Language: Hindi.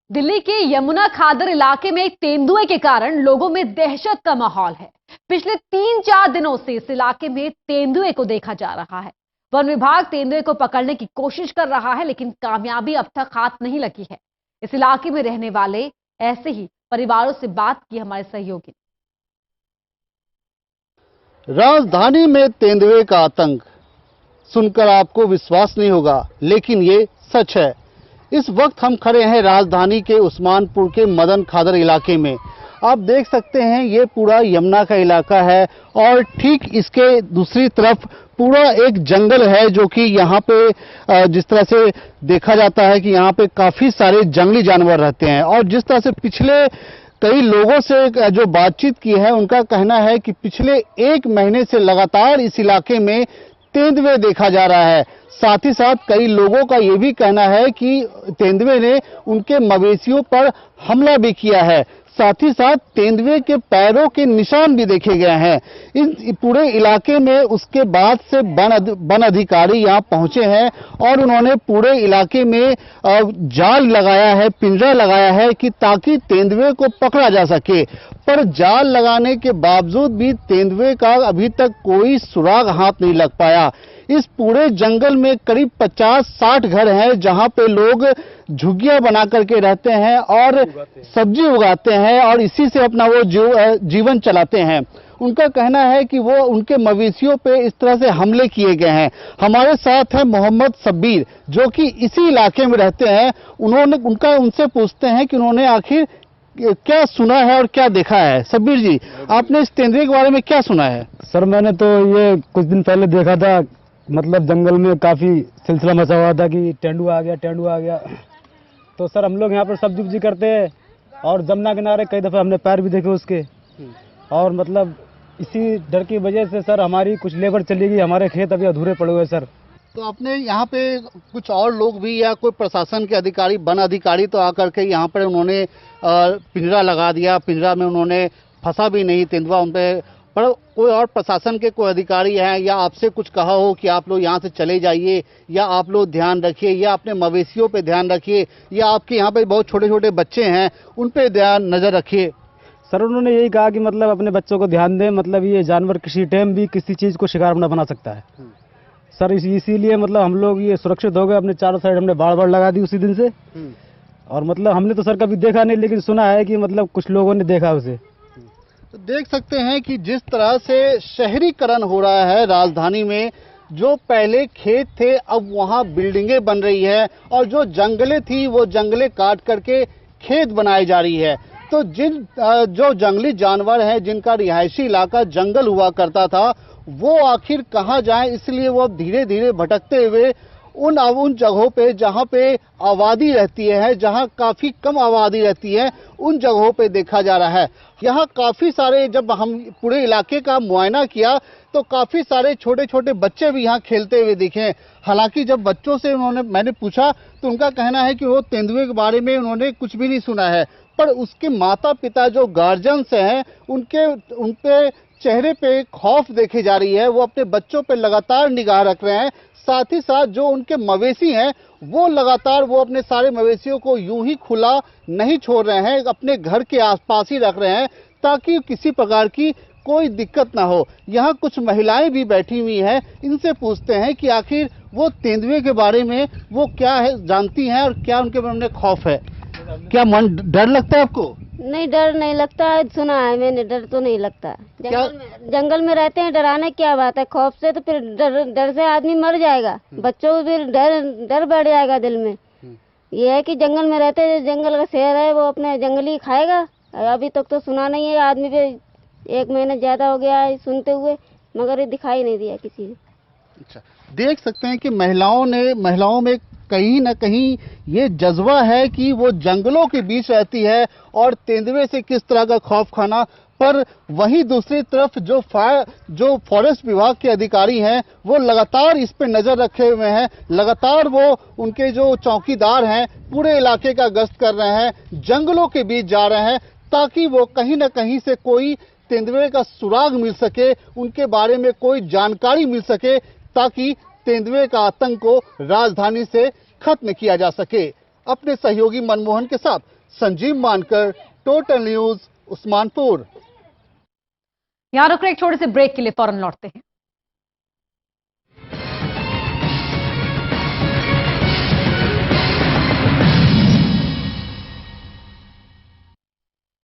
दिल्ली के यमुना खादर इलाके में एक तेंदुए के कारण लोगों में दहशत का माहौल है। पिछले 3-4 दिनों से इस इलाके में तेंदुए को देखा जा रहा है। वन विभाग तेंदुए को पकड़ने की कोशिश कर रहा है, लेकिन कामयाबी अब तक हाथ नहीं लगी है। इस इलाके में रहने वाले ऐसे ही परिवारों से बात की हमारे सहयोगी। राजधानी में तेंदुए का आतंक सुनकर आपको विश्वास नहीं होगा, लेकिन ये सच है। इस वक्त हम खड़े हैं राजधानी के उस्मानपुर के मदन खादर इलाके में। आप देख सकते हैं ये पूरा यमुना का इलाका है और ठीक इसके दूसरी तरफ पूरा एक जंगल है, जो कि यहाँ पे जिस तरह से देखा जाता है कि यहाँ पे काफी सारे जंगली जानवर रहते हैं। और जिस तरह से पिछले कई लोगों से जो बातचीत की है, उनका कहना है कि पिछले 1 महीने से लगातार इस इलाके में तेंदुए देखा जा रहा है। साथ ही साथ कई लोगों का ये भी कहना है कि तेंदुए ने उनके मवेशियों पर हमला भी किया है। साथ ही साथ तेंदुए के पैरों के निशान भी देखे गए हैं इन पूरे इलाके में। उसके बाद से वन अधिकारी यहाँ पहुंचे हैं और उन्होंने पूरे इलाके में जाल लगाया है, पिंजरा लगाया है कि ताकि तेंदुए को पकड़ा जा सके। पर जाल लगाने के बावजूद भी तेंदुए का अभी तक कोई सुराग हाथ नहीं लग पाया। इस पूरे जंगल में करीब 50-60 घर हैं, जहां पे लोग झुग्गियां बना करके रहते हैं और सब्जी उगाते हैं और इसी से अपना वो जीवन चलाते हैं। उनका कहना है कि वो उनके मवेशियों पे इस तरह से हमले किए गए हैं। हमारे साथ है मोहम्मद सब्बीर, जो कि इसी इलाके में रहते हैं। उनसे पूछते हैं कि उन्होंने आखिर क्या सुना है और क्या देखा है। सब्बीर जी, आपने इस तेंदुए के बारे में क्या सुना है? सर, मैंने तो ये कुछ दिन पहले देखा था, मतलब जंगल में काफ़ी सिलसिला मचा हुआ था कि तेंदुआ आ गया। तो सर हम लोग यहाँ पर सब्जी उब्जी करते हैं और जमुना किनारे कई दफ़ा हमने पैर भी देखे उसके। और मतलब इसी डर की वजह से सर हमारी कुछ लेबर चली गई, हमारे खेत अभी अधूरे पड़े हुए सर। तो आपने यहाँ पे कुछ और लोग भी या कोई प्रशासन के अधिकारी, वन अधिकारी तो आकर के यहाँ पर उन्होंने पिंजरा लगा दिया, पिंजरा में उन्होंने फंसा भी नहीं तेंदुआ उन पे। पर कोई और प्रशासन के कोई अधिकारी हैं या आपसे कुछ कहा हो कि आप लोग यहाँ से चले जाइए या आप लोग ध्यान रखिए या अपने मवेशियों पे ध्यान रखिए या आपके यहाँ पे बहुत छोटे छोटे बच्चे हैं उन पे ध्यान नजर रखिए? सर उन्होंने यही कहा कि मतलब अपने बच्चों को ध्यान दें, मतलब ये जानवर किसी टाइम भी किसी चीज़ को शिकार न बना सकता है सर। इसीलिए मतलब हम लोग ये सुरक्षित हो गए। अपने चारों साइड हमने बाड़ लगा दी उसी दिन से। और मतलब हमने तो सर कभी देखा नहीं, लेकिन सुना है कि मतलब कुछ लोगों ने देखा उसे। तो देख सकते हैं कि जिस तरह से शहरीकरण हो रहा है राजधानी में, जो पहले खेत थे अब वहां बिल्डिंगें बन रही है और जो जंगलें थी वो जंगलें काट करके खेत बनाई जा रही है। तो जो जंगली जानवर हैं, जिनका रिहायशी इलाका जंगल हुआ करता था, वो आखिर कहाँ जाएं, इसलिए वो अब धीरे धीरे भटकते हुए उन जगहों पे जहाँ पे आबादी रहती है, जहाँ काफी कम आबादी रहती है, उन जगहों पे देखा जा रहा है। यहाँ काफी सारे, जब हम पूरे इलाके का मुआयना किया तो काफी सारे छोटे छोटे बच्चे भी यहाँ खेलते हुए दिखे। हालांकि जब बच्चों से मैंने पूछा तो उनका कहना है कि वो तेंदुए के बारे में उन्होंने कुछ भी नहीं सुना है। पर उसके माता पिता जो गार्जियंस हैं, उनके चेहरे पे खौफ देखी जा रही है। वो अपने बच्चों पे लगातार निगाह रख रहे हैं। साथ ही साथ जो उनके मवेशी हैं वो लगातार अपने सारे मवेशियों को यूं ही खुला नहीं छोड़ रहे हैं, अपने घर के आसपास ही रख रहे हैं ताकि किसी प्रकार की कोई दिक्कत ना हो। यहाँ कुछ महिलाएं भी बैठी हुई हैं, इनसे पूछते हैं कि आखिर वो तेंदुए के बारे में वो क्या है जानती हैं और क्या उनके मन में खौफ है। क्या मन डर लगता है आपको? नहीं, डर नहीं लगता है, सुना है मैंने, डर तो नहीं लगता। जंगल में रहते हैं, डराने क्या बात है? खौफ से तो फिर डर से आदमी मर जाएगा, बच्चों को फिर डर बढ़ जाएगा दिल में। ये है कि जंगल में रहते हैं, जंगल का शेर है वो अपने जंगली खाएगा। अभी तक तो सुना नहीं है, आदमी पे 1 महीना ज्यादा हो गया है सुनते हुए, मगर ये दिखाई नहीं दिया किसी ने। अच्छा, देख सकते हैं कि महिलाओं में कहीं ना कहीं ये जज्बा है कि वो जंगलों के बीच रहती है और तेंदुए से किस तरह का खौफ खाना। पर वहीं दूसरी तरफ जो फॉरेस्ट विभाग के अधिकारी हैं वो लगातार इस पे नजर रखे हुए हैं। लगातार वो उनके जो चौकीदार हैं पूरे इलाके का गश्त कर रहे हैं, जंगलों के बीच जा रहे हैं ताकि वो कहीं ना कहीं से कोई तेंदुए का सुराग मिल सके, उनके बारे में कोई जानकारी मिल सके, ताकि तेंदुए का आतंक को राजधानी से खत्म किया जा सके। अपने सहयोगी मनमोहन के साथ संजीव मानकर, टोटल न्यूज, उस्मानपुर। यहां रुक एक छोटे से ब्रेक के लिए फौरन लौटते हैं।